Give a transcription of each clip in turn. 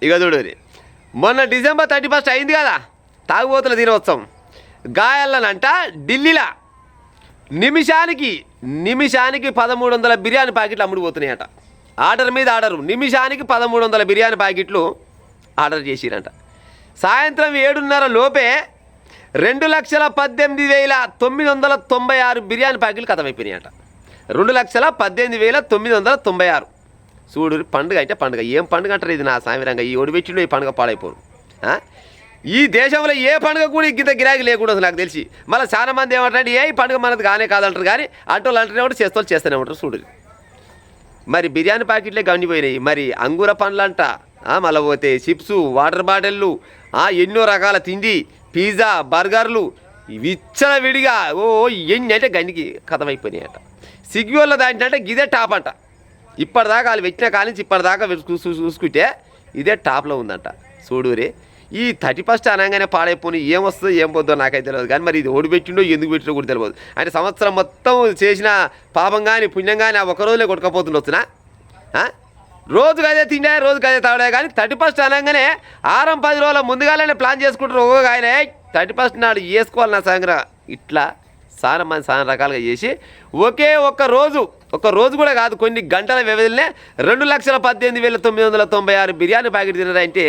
ఇక చూడు, మొన్న డిసెంబర్ 31 అయింది కదా తాగుబోతుల దినోత్సవం. గాయాలనంట ఢిల్లీలో నిమిషానికి 1300 బిర్యానీ ప్యాకెట్లు అమ్ముడుపోతున్నాయట. ఆర్డర్ మీద ఆర్డరు, నిమిషానికి 1300 బిర్యానీ ప్యాకెట్లు ఆర్డర్ చేసిరంట. సాయంత్రం 7:30 లోపే 2,18,996 బిర్యానీ ప్యాకెట్లు కథమైపోయినాయట. 2,18,996. చూడు, పండుగ అంటే పండుగ. ఏం పండుగ అంటారు ఇది? నా సామిరంగా ఈ ఒడిపెట్టిలో ఈ పండుగ పాడైపోరు. ఈ దేశంలో ఏ పండుగ కూడా ఇంత గిరాకీ లేకుండా నాకు తెలిసి. మళ్ళీ చాలా మంది ఏమంటారంటే ఈ పండుగ మనది కానే కాదంటారు, కానీ అంటోళ్ళు అంటూనే ఉంటారు, చేస్తోళ్ళు చేస్తూనే ఉంటారు. చూడు, మరి బిర్యానీ ప్యాకెట్లే గండిపోయినాయి. మరి అంగూర పండ్లంట, మళ్ళీ పోతే చిప్సు, వాటర్ బాటిళ్ళు, ఎన్నో రకాల తిండి, పిజ్జా, బర్గర్లు విచ్చల విడిగా ఎన్ని అంటే గండికి కథమైపోయినాయట. స్విగ్గీ వాళ్ళ దాంట్లో ఇదే టాప్ అంట. ఇప్పటిదాకా వాళ్ళు పెట్టిన కాడి నుంచి ఇప్పటిదాకా చూసుకుంటే ఇదే టాప్లో ఉందంట. చూడురే, ఈ 31 అనగానే పాడైపోయి ఏమొస్తుందో ఏం పోద్దో నాకైతే తెలియదు, కానీ మరి ఇది ఓడిపెట్టిండో ఎందుకు పెట్టిండో కూడా తెలియదు. అంటే సంవత్సరం మొత్తం చేసిన పాపం కానీ పుణ్యం కానీ ఆ ఒక్క రోజులే కొట్టుకపోతుండొచ్చునా? రోజుకు అదే తిండే, రోజుకు అదే తాడే. కానీ 31 అనగానే 6-10 రోజుల ముందుగానే ప్లాన్ చేసుకుంటారు. ఒక్కొక్క ఆయన 31 నాడు వేసుకోవాలి నా సంగ్ర. ఇట్లా చాలా మంది చాలా రకాలుగా చేసి ఒక్క రోజు కూడా కాదు, కొన్ని గంటల వ్యవధిలోనే 2,18,996 బిర్యానీ ప్యాకెట్ తినారంటే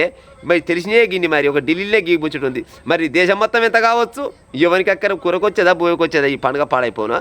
మరి తెలిసినే గిన్ని. మరి ఒక ఢిల్లీనే గీపుచ్చుంది. మరి దేశం మొత్తం ఎంత కావచ్చు? ఎవరికి అక్కడ కూరకొచ్చేదా, బోయకొచ్చేదా ఈ పండుగ పాడైపోనా?